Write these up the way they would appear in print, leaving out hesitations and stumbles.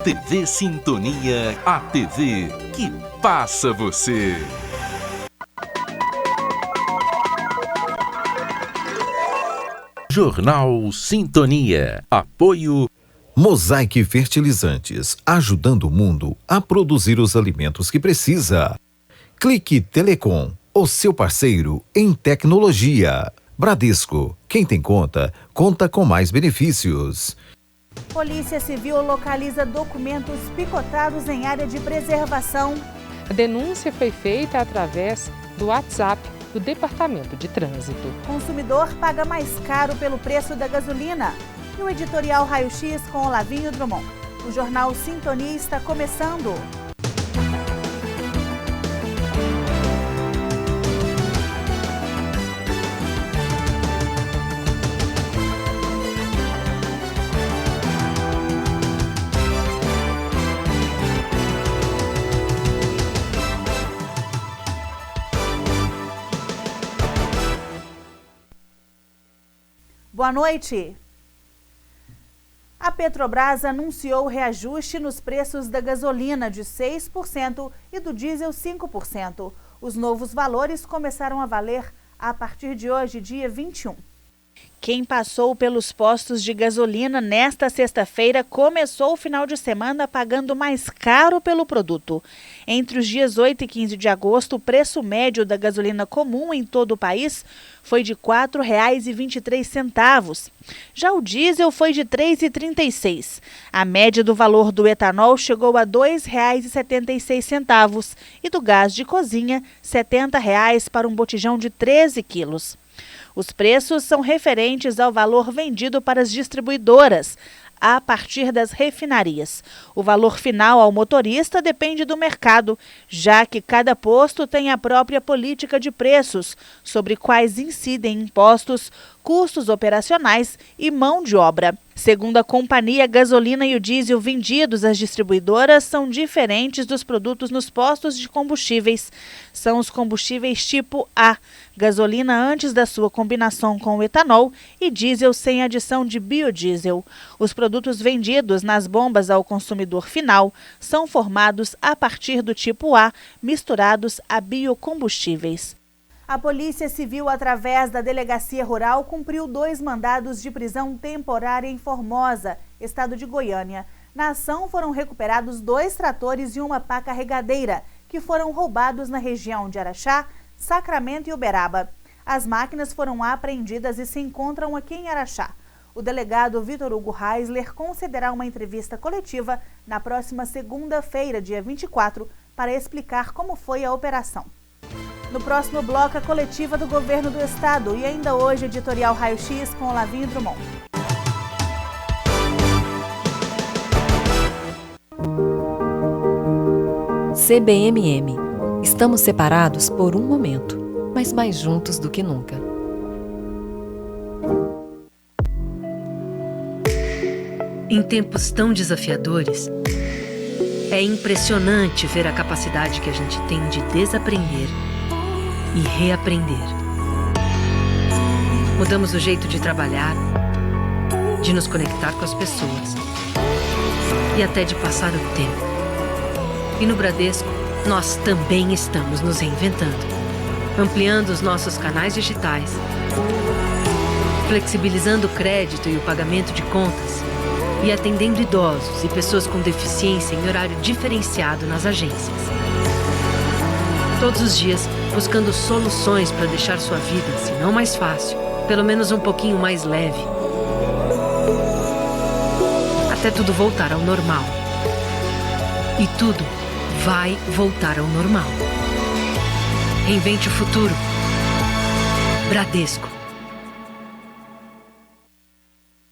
TV Sintonia, a TV que passa você. Jornal Sintonia. Apoio Mosaic Fertilizantes, ajudando o mundo a produzir os alimentos que precisa. Clique Telecom, o seu parceiro em tecnologia. Bradesco, quem tem conta, conta com mais benefícios. Polícia Civil localiza documentos picotados em área de preservação. A denúncia foi feita através do WhatsApp do Departamento de Trânsito. Consumidor paga mais caro pelo preço da gasolina. E o editorial Raio-X com Olavinho Drummond. O Jornal Sintonia está começando. Boa noite. A Petrobras anunciou reajuste nos preços da gasolina de 6% e do diesel 5%. Os novos valores começaram a valer a partir de hoje, dia 21. Quem passou pelos postos de gasolina nesta sexta-feira começou o final de semana pagando mais caro pelo produto. Entre os dias 8 e 15 de agosto, o preço médio da gasolina comum em todo o país foi de R$ 4,23. Já o diesel foi de R$ 3,36. A média do valor do etanol chegou a R$ 2,76 e do gás de cozinha, R$ 70 para um botijão de 13 quilos. Os preços são referentes ao valor vendido para as distribuidoras, a partir das refinarias. O valor final ao motorista depende do mercado, já que cada posto tem a própria política de preços, sobre quais incidem impostos, custos operacionais e mão de obra. Segundo a companhia, a gasolina e o diesel vendidos às distribuidoras são diferentes dos produtos nos postos de combustíveis. São os combustíveis tipo A, gasolina antes da sua combinação com o etanol e diesel sem adição de biodiesel. Os produtos vendidos nas bombas ao consumidor final são formados a partir do tipo A, misturados a biocombustíveis. A Polícia Civil, através da Delegacia Rural, cumpriu 2 mandados de prisão temporária em Formosa, estado de Goiânia. Na ação foram recuperados 2 tratores e uma pá carregadeira, que foram roubados na região de Araxá, Sacramento e Uberaba. As máquinas foram apreendidas e se encontram aqui em Araxá. O delegado Vitor Hugo Reisler concederá uma entrevista coletiva na próxima segunda-feira, dia 24, para explicar como foi a operação. No próximo bloco, a coletiva do governo do estado e ainda hoje, editorial Raio-X com Olavinho Drummond. CBMM. Estamos separados por um momento, mas mais juntos do que nunca. Em tempos tão desafiadores, é impressionante ver a capacidade que a gente tem de desaprender e reaprender. Mudamos o jeito de trabalhar, de nos conectar com as pessoas e até de passar o tempo. E no Bradesco, nós também estamos nos reinventando, ampliando os nossos canais digitais, flexibilizando o crédito e o pagamento de contas e atendendo idosos e pessoas com deficiência em horário diferenciado nas agências. Todos os dias, buscando soluções para deixar sua vida, se não mais fácil, pelo menos um pouquinho mais leve. Até tudo voltar ao normal. E tudo vai voltar ao normal. Reinvente o futuro. Bradesco.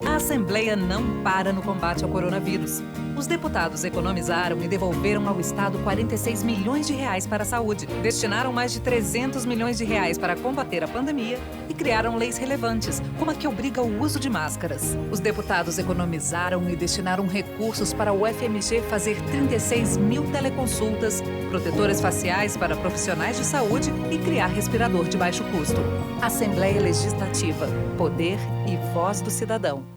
A Assembleia não para no combate ao coronavírus. Os deputados economizaram e devolveram ao Estado 46 milhões de reais para a saúde, destinaram mais de 300 milhões de reais para combater a pandemia e criaram leis relevantes, como a que obriga o uso de máscaras. Os deputados economizaram e destinaram recursos para o FMG fazer 36 mil teleconsultas, protetores faciais para profissionais de saúde e criar respirador de baixo custo. Assembleia Legislativa, poder e voz do cidadão.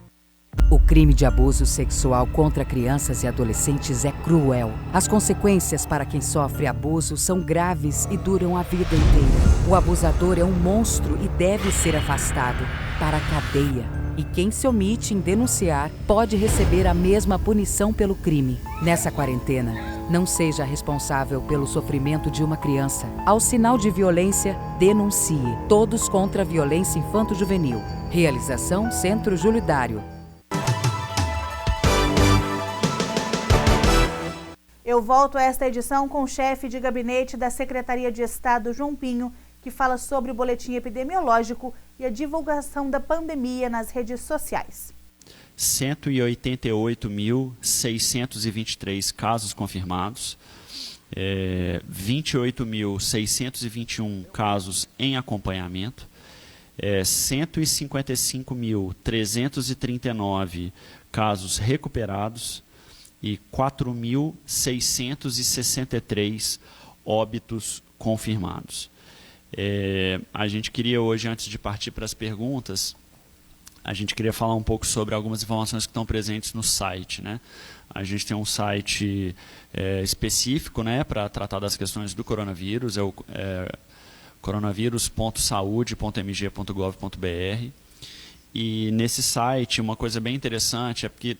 O crime de abuso sexual contra crianças e adolescentes é cruel. As consequências para quem sofre abuso são graves e duram a vida inteira. O abusador é um monstro e deve ser afastado para a cadeia. E quem se omite em denunciar pode receber a mesma punição pelo crime. Nessa quarentena, não seja responsável pelo sofrimento de uma criança. Ao sinal de violência, denuncie. Todos contra a violência infanto-juvenil. Realização Centro Júlio Dário. Eu volto a esta edição com o chefe de gabinete da Secretaria de Estado, João Pinho, que fala sobre o boletim epidemiológico e a divulgação da pandemia nas redes sociais. 188.623 casos confirmados, 28.621 casos em acompanhamento, 155.339 casos recuperados, e 4.663 óbitos confirmados. A gente queria hoje, antes de partir para as perguntas, a gente queria falar um pouco sobre algumas informações que estão presentes no site, né? A gente tem um site específico, né, para tratar das questões do coronavírus, é o coronavírus.saude.mg.gov.br. E nesse site, uma coisa bem interessante é porque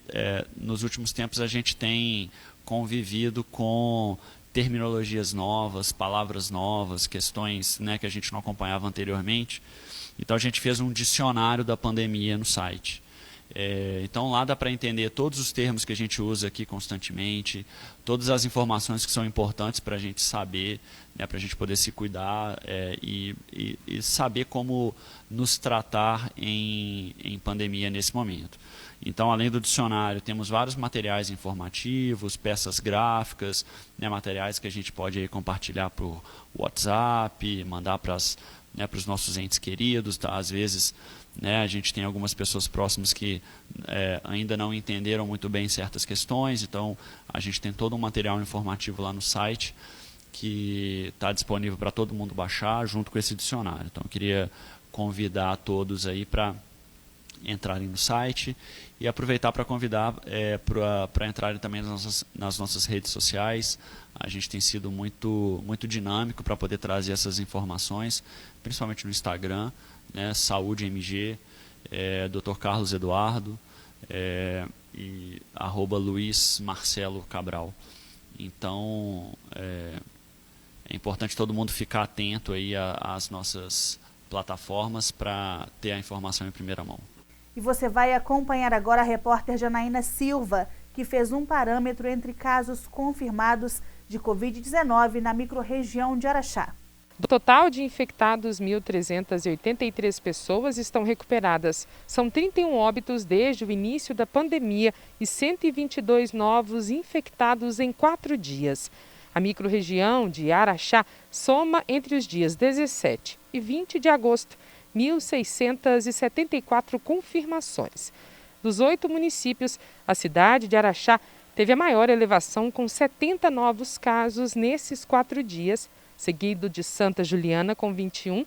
nos últimos tempos a gente tem convivido com terminologias novas, palavras novas, questões, né, que a gente não acompanhava anteriormente. Então a gente fez um dicionário da pandemia no site. Então lá dá para entender todos os termos que a gente usa aqui constantemente, todas as informações que são importantes para a gente saber, né, para a gente poder se cuidar e saber como nos tratar em pandemia nesse momento. Então, além do dicionário, temos vários materiais informativos, peças gráficas, né, materiais que a gente pode aí compartilhar por WhatsApp, mandar para os nossos entes queridos, tá? Às vezes, né, a gente tem algumas pessoas próximas que ainda não entenderam muito bem certas questões, então a gente tem todo um material informativo lá no site que está disponível para todo mundo baixar junto com esse dicionário. Então eu queria convidar todos aí para entrarem no site e aproveitar para convidar para entrarem também nas nossas redes sociais. A gente tem sido muito dinâmico para poder trazer essas informações, principalmente no Instagram, né, Saúde MG, Dr. Carlos Eduardo e @Luiz Marcelo Cabral. Então é importante todo mundo ficar atento aí às nossas plataformas para ter a informação em primeira mão. E você vai acompanhar agora a repórter Janaína Silva, que fez um parâmetro entre casos confirmados de Covid-19 na microrregião de Araxá. Do total de infectados, 1.383 pessoas estão recuperadas. São 31 óbitos desde o início da pandemia e 122 novos infectados em 4 dias. A microrregião de Araxá soma entre os dias 17 e 20 de agosto 1.674 confirmações. Dos 8 municípios, a cidade de Araxá teve a maior elevação, com 70 novos casos nesses 4 dias, seguido de Santa Juliana com 21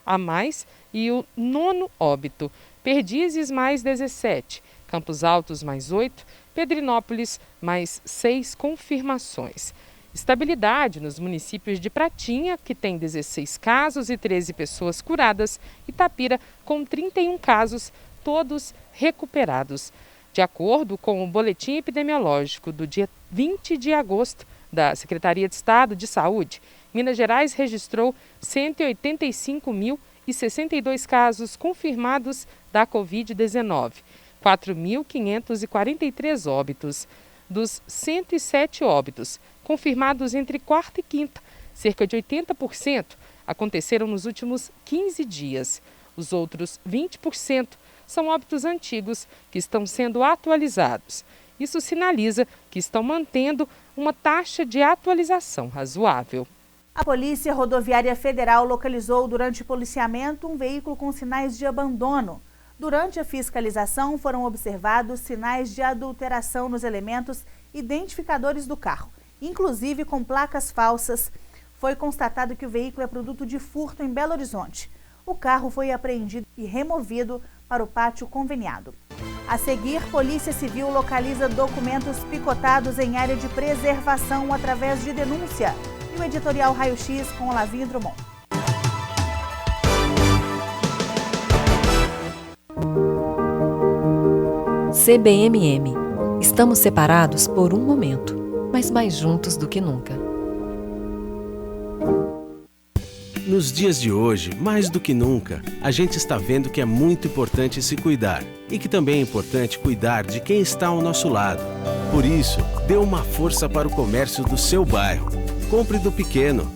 a mais e o 9º óbito. Perdizes mais 17, Campos Altos mais 8, Pedrinópolis mais 6 confirmações. Estabilidade nos municípios de Pratinha, que tem 16 casos e 13 pessoas curadas, e Itapira, com 31 casos, todos recuperados. De acordo com o boletim epidemiológico do dia 20 de agosto da Secretaria de Estado de Saúde, Minas Gerais registrou 185.062 casos confirmados da Covid-19, 4.543 óbitos. Dos 107 óbitos confirmados entre quarta e quinta, cerca de 80% aconteceram nos últimos 15 dias. Os outros 20% são óbitos antigos que estão sendo atualizados. Isso sinaliza que estão mantendo uma taxa de atualização razoável. A Polícia Rodoviária Federal localizou durante o policiamento um veículo com sinais de abandono. Durante a fiscalização, foram observados sinais de adulteração nos elementos identificadores do carro, inclusive com placas falsas. Foi constatado que o veículo é produto de furto em Belo Horizonte. O carro foi apreendido e removido para o pátio conveniado. A seguir, Polícia Civil localiza documentos picotados em área de preservação através de denúncia. E o editorial Raio-X com Olavinho Drummond. CBMM. Estamos separados por um momento, mas mais juntos do que nunca. Nos dias de hoje, mais do que nunca, a gente está vendo que é muito importante se cuidar e que também é importante cuidar de quem está ao nosso lado. Por isso, dê uma força para o comércio do seu bairro. Compre do pequeno.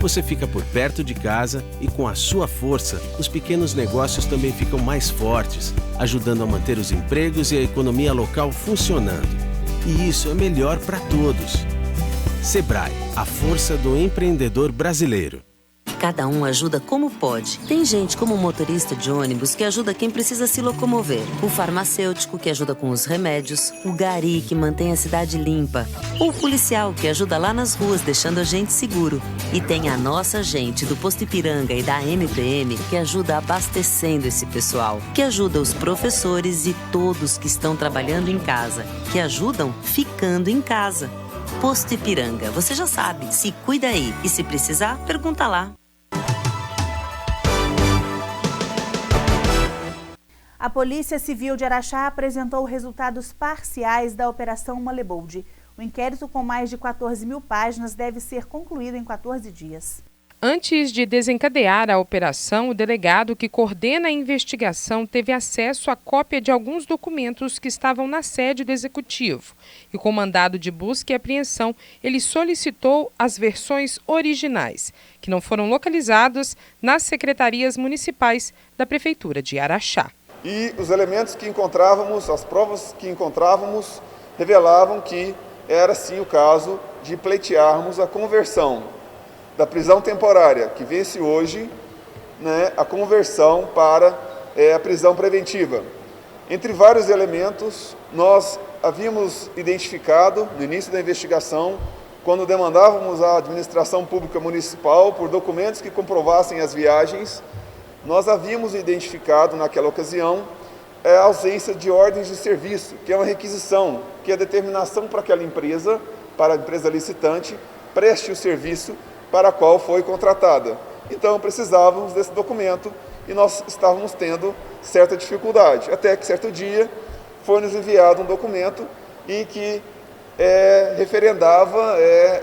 Você fica por perto de casa e com a sua força, os pequenos negócios também ficam mais fortes, ajudando a manter os empregos e a economia local funcionando. E isso é melhor para todos. Sebrae, a força do empreendedor brasileiro. Cada um ajuda como pode. Tem gente como o motorista de ônibus que ajuda quem precisa se locomover. O farmacêutico que ajuda com os remédios. O gari que mantém a cidade limpa. Ou o policial que ajuda lá nas ruas deixando a gente seguro. E tem a nossa gente do Posto Ipiranga e da MPM que ajuda abastecendo esse pessoal. Que ajuda os professores e todos que estão trabalhando em casa. Que ajudam ficando em casa. Posto Ipiranga, você já sabe, se cuida aí. E se precisar, pergunta lá. A Polícia Civil de Araxá apresentou resultados parciais da Operação Malebold. O inquérito, com mais de 14 mil páginas, deve ser concluído em 14 dias. Antes de desencadear a operação, o delegado que coordena a investigação teve acesso à cópia de alguns documentos que estavam na sede do Executivo. E com mandado de busca e apreensão, ele solicitou as versões originais, que não foram localizadas nas secretarias municipais da Prefeitura de Araxá. E os elementos que encontrávamos, as provas que encontrávamos, revelavam que era sim o caso de pleitearmos a conversão da prisão temporária, que vence hoje, a conversão para a prisão preventiva. Entre vários elementos, nós havíamos identificado, no início da investigação, quando demandávamos à administração pública municipal por documentos que comprovassem as viagens, nós havíamos identificado naquela ocasião a ausência de ordens de serviço, que é uma requisição, que é a determinação para aquela empresa, para a empresa licitante, preste o serviço para a qual foi contratada. Então precisávamos desse documento e nós estávamos tendo certa dificuldade, até que certo dia foi nos enviado um documento em que referendava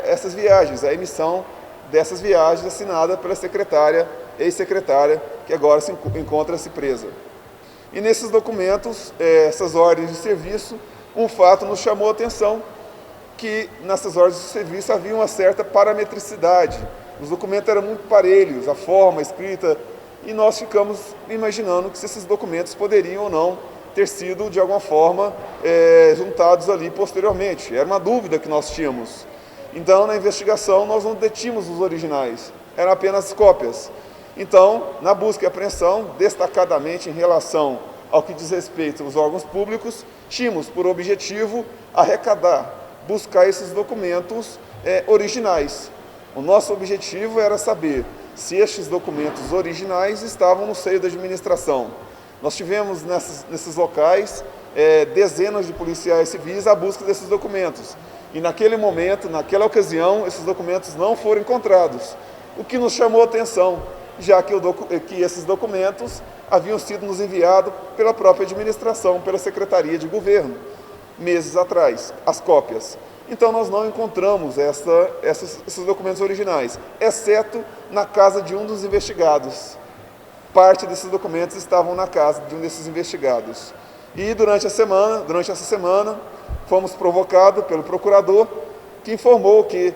essas viagens, a emissão dessas viagens assinada pela secretária, ex-secretária, que agora encontra-se presa. E nesses documentos, essas ordens de serviço, um fato nos chamou a atenção, que nessas ordens de serviço havia uma certa parametricidade. Os documentos eram muito parelhos, a forma, a escrita, e nós ficamos imaginando que se esses documentos poderiam ou não ter sido, de alguma forma, juntados ali posteriormente. Era uma dúvida que nós tínhamos. Então, na investigação, nós não detínhamos os originais, eram apenas cópias. Então, na busca e apreensão, destacadamente em relação ao que diz respeito aos órgãos públicos, tínhamos por objetivo arrecadar, buscar esses documentos originais. O nosso objetivo era saber se estes documentos originais estavam no seio da administração. Nós tivemos nesses locais dezenas de policiais civis à busca desses documentos. E naquele momento, naquela ocasião, esses documentos não foram encontrados. O que nos chamou a atenção, já que esses documentos haviam sido nos enviados pela própria administração, pela Secretaria de Governo, meses atrás, as cópias. Então nós não encontramos esses documentos originais, exceto na casa de um dos investigados. Parte desses documentos estavam na casa de um desses investigados. E durante essa semana, fomos provocados pelo procurador, que informou que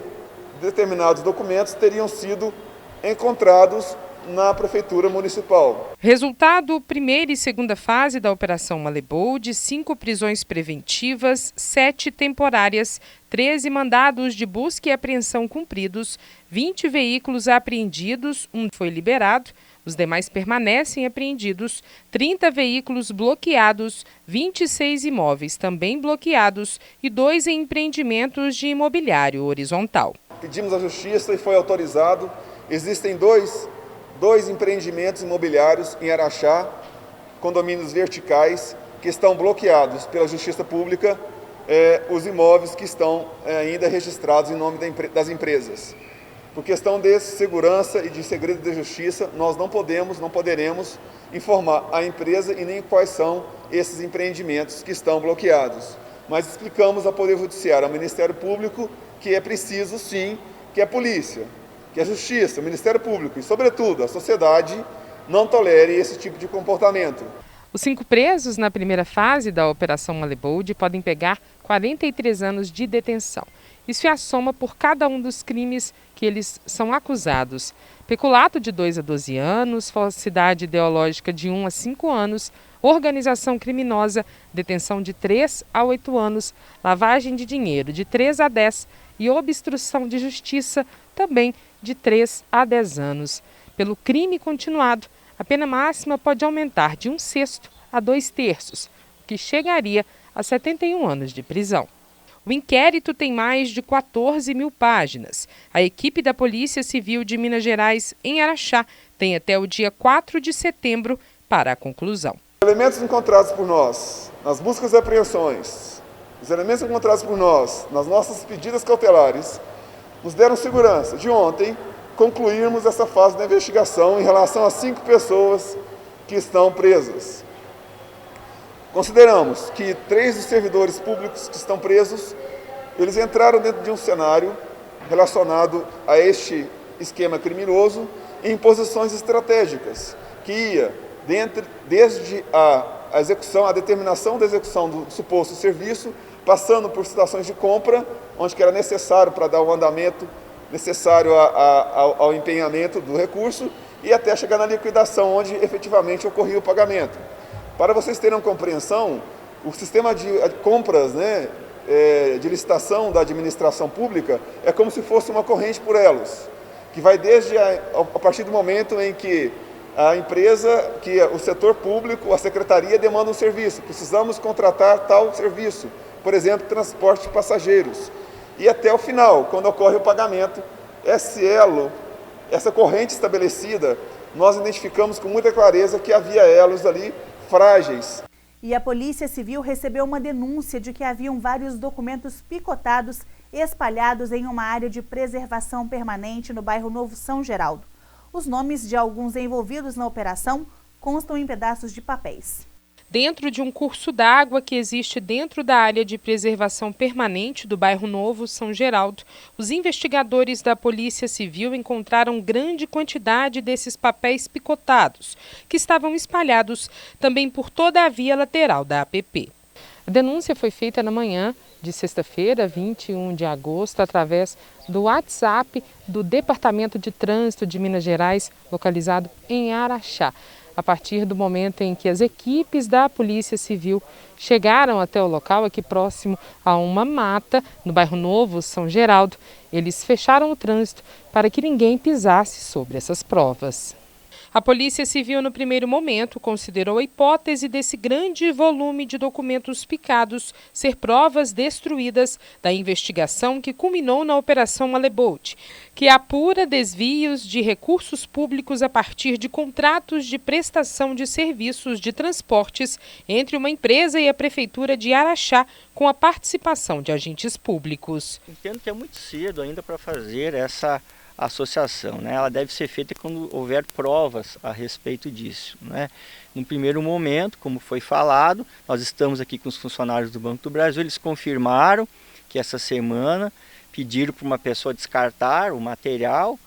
determinados documentos teriam sido encontrados na Prefeitura Municipal. Resultado: primeira e segunda fase da Operação Malebold, 5 prisões preventivas, 7 temporárias, 13 mandados de busca e apreensão cumpridos, 20 veículos apreendidos, 1 foi liberado, os demais permanecem apreendidos, 30 veículos bloqueados, 26 imóveis também bloqueados e 2 em empreendimentos de imobiliário horizontal. Pedimos à Justiça e foi autorizado. Existem dois empreendimentos imobiliários em Araxá, condomínios verticais, que estão bloqueados pela Justiça Pública os imóveis que estão ainda registrados em nome das empresas. Por questão de segurança e de segredo de justiça, nós não poderemos informar a empresa e nem quais são esses empreendimentos que estão bloqueados. Mas explicamos ao Poder Judiciário, ao Ministério Público, que é preciso sim que a polícia, que a Justiça, o Ministério Público e, sobretudo, a sociedade não tolere esse tipo de comportamento. Os 5 presos na primeira fase da Operação Malebold podem pegar 43 anos de detenção. Isso é a soma por cada um dos crimes que eles são acusados. Peculato de 2 a 12 anos, falsidade ideológica de 1 a 5 anos, organização criminosa, detenção de 3 a 8 anos, lavagem de dinheiro de 3 a 10 e obstrução de justiça também de 3 a 10 anos. Pelo crime continuado, a pena máxima pode aumentar de 1/6 a 2/3, o que chegaria a 71 anos de prisão. O inquérito tem mais de 14 mil páginas. A equipe da Polícia Civil de Minas Gerais, em Araxá, tem até o dia 4 de setembro para a conclusão. Os elementos encontrados por nós nas buscas e apreensões, os elementos encontrados por nós nas nossas pedidas cautelares, nos deram segurança de ontem concluirmos essa fase da investigação em relação a 5 pessoas que estão presas. Consideramos que 3 dos servidores públicos que estão presos, eles entraram dentro de um cenário relacionado a este esquema criminoso em posições estratégicas, que ia desde a determinação da execução do suposto serviço, passando por situações de compra, onde que era necessário para dar o andamento necessário ao empenhamento do recurso, e até chegar na liquidação, onde efetivamente ocorria o pagamento. Para vocês terem uma compreensão, o sistema de compras, de licitação da administração pública é como se fosse uma corrente por elos, que vai desde a partir do momento em que a empresa, que o setor público, a secretaria demanda um serviço, precisamos contratar tal serviço, por exemplo, transporte de passageiros, e até o final, quando ocorre o pagamento, esse elo, essa corrente estabelecida, nós identificamos com muita clareza que havia elos ali frágeis. E a Polícia Civil recebeu uma denúncia de que haviam vários documentos picotados espalhados em uma área de preservação permanente no bairro Novo São Geraldo. Os nomes de alguns envolvidos na operação constam em pedaços de papéis. Dentro de um curso d'água que existe dentro da área de preservação permanente do bairro Novo São Geraldo, os investigadores da Polícia Civil encontraram grande quantidade desses papéis picotados, que estavam espalhados também por toda a via lateral da APP. A denúncia foi feita na manhã de sexta-feira, 21 de agosto, através do WhatsApp do Departamento de Trânsito de Minas Gerais, localizado em Araxá. A partir do momento em que as equipes da Polícia Civil chegaram até o local, aqui próximo a uma mata, no bairro Novo São Geraldo, eles fecharam o trânsito para que ninguém pisasse sobre essas provas. A Polícia Civil, no primeiro momento, considerou a hipótese desse grande volume de documentos picados ser provas destruídas da investigação que culminou na Operação Malebold, que apura desvios de recursos públicos a partir de contratos de prestação de serviços de transportes entre uma empresa e a Prefeitura de Araxá, com a participação de agentes públicos. Entendo que é muito cedo ainda para fazer essa associação, né? Ela deve ser feita quando houver provas a respeito disso, né? No primeiro momento, como foi falado, nós estamos aqui com os funcionários do Banco do Brasil, eles confirmaram que essa semana pediram para uma pessoa descartar o material,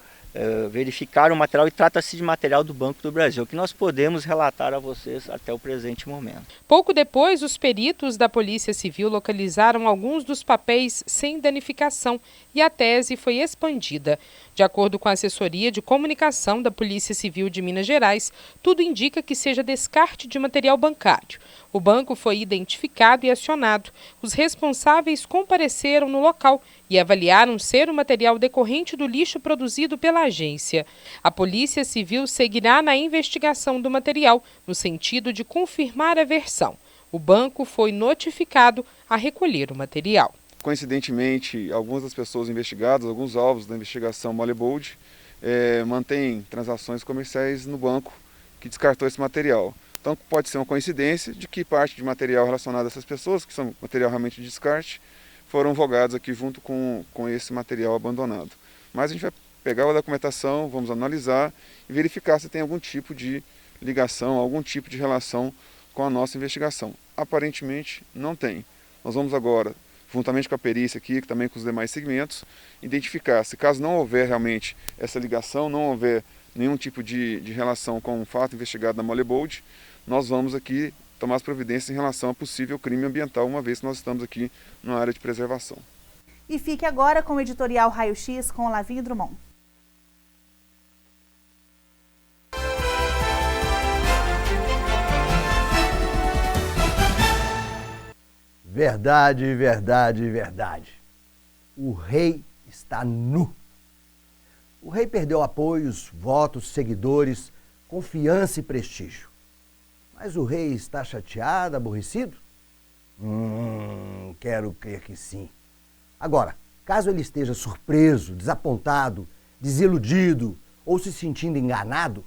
verificar o material, e trata-se de material do Banco do Brasil, que nós podemos relatar a vocês até o presente momento. Pouco depois, os peritos da Polícia Civil localizaram alguns dos papéis sem danificação e a tese foi expandida. De acordo com a assessoria de comunicação da Polícia Civil de Minas Gerais, tudo indica que seja descarte de material bancário. O banco foi identificado e acionado. Os responsáveis compareceram no local e avaliaram ser o material decorrente do lixo produzido pela agência. A Polícia Civil seguirá na investigação do material, no sentido de confirmar a versão. O banco foi notificado a recolher o material. Coincidentemente, algumas das pessoas investigadas, alguns alvos da investigação Malebold, mantêm transações comerciais no banco que descartou esse material. Então pode ser uma coincidência de que parte de material relacionado a essas pessoas, que são material realmente de descarte, foram vogados aqui junto com esse material abandonado. Mas a gente vai pegar a documentação, vamos analisar e verificar se tem algum tipo de ligação, algum tipo de relação com a nossa investigação. Aparentemente não tem. Nós vamos agora, juntamente com a perícia aqui, também com os demais segmentos, identificar se caso não houver realmente essa ligação, não houver nenhum tipo de relação com o fato investigado na Molebold, nós vamos aqui tomar as providências em relação a possível crime ambiental, uma vez que nós estamos aqui numa área de preservação. E fique agora com o editorial Raio X com Olavinho Drummond. Verdade, verdade, verdade. O rei está nu. O rei perdeu apoios, votos, seguidores, confiança e prestígio. Mas o rei está chateado, aborrecido? Quero crer que sim. Agora, caso ele esteja surpreso, desapontado, desiludido ou se sentindo enganado,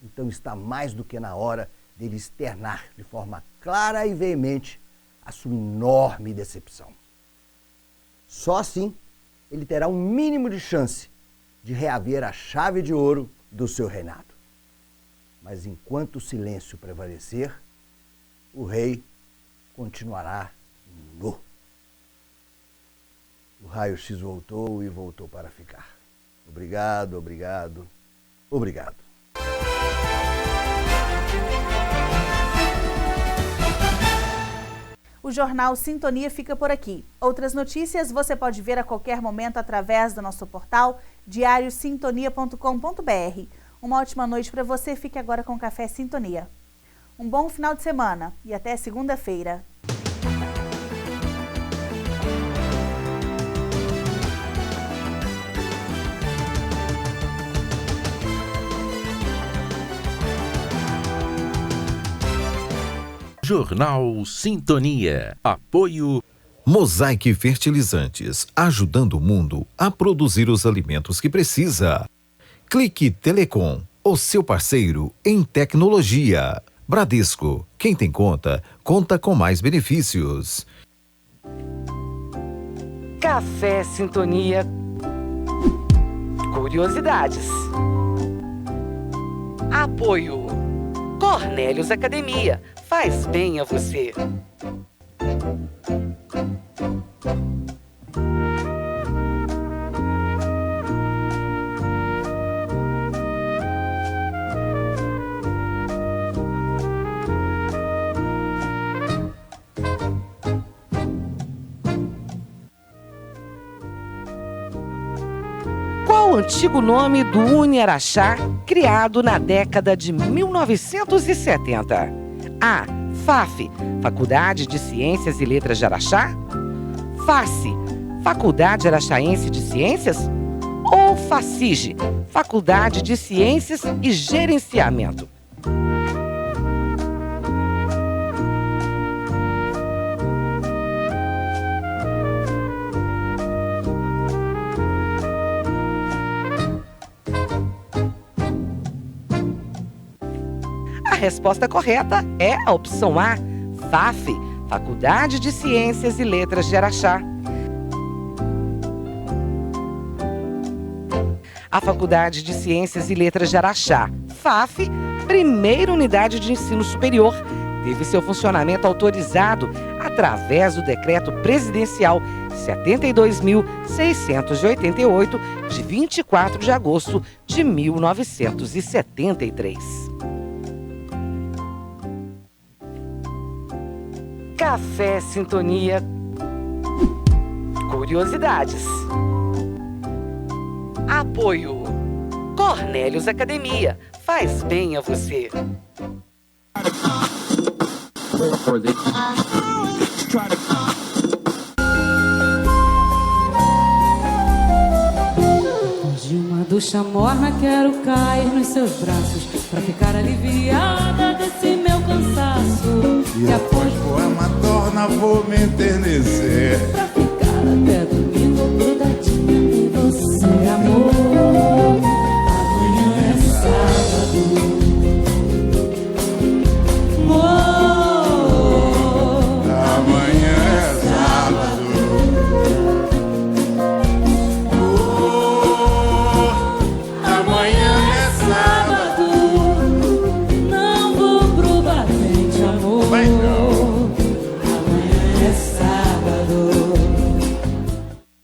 então está mais do que na hora dele externar de forma clara e veemente a sua enorme decepção. Só assim ele terá um mínimo de chance de reaver a chave de ouro do seu reinado. Mas enquanto o silêncio prevalecer, o rei continuará nu. O Raio X voltou e voltou para ficar. Obrigado, obrigado, obrigado. O Jornal Sintonia fica por aqui. Outras notícias você pode ver a qualquer momento através do nosso portal diariosintonia.com.br. Uma ótima noite para você. Fique agora com Café Sintonia. Um bom final de semana e até segunda-feira. Jornal Sintonia. Apoio Mosaic Fertilizantes, ajudando o mundo a produzir os alimentos que precisa. Clique Telecom, o seu parceiro em tecnologia. Bradesco, quem tem conta, conta com mais benefícios. Café Sintonia. Curiosidades. Apoio Cornélios Academia. Faz bem a você. Qual o antigo nome do Uniaraxá, criado na década de 1970? A. FAF, Faculdade de Ciências e Letras de Araxá? FACE, Faculdade Araxaense de Ciências? Ou FACIGE, Faculdade de Ciências e Gerenciamento? A resposta correta é a opção A, FAF, Faculdade de Ciências e Letras de Araxá. A Faculdade de Ciências e Letras de Araxá, FAF, primeira unidade de ensino superior, teve seu funcionamento autorizado através do Decreto Presidencial 72.688, de 24 de agosto de 1973. Café Sintonia. Curiosidades. Apoio Cornélios Academia. Faz bem a você. De uma ducha morna quero cair nos seus braços pra ficar aliviada desse meu cansaço. E após poema torna vou me enternecer.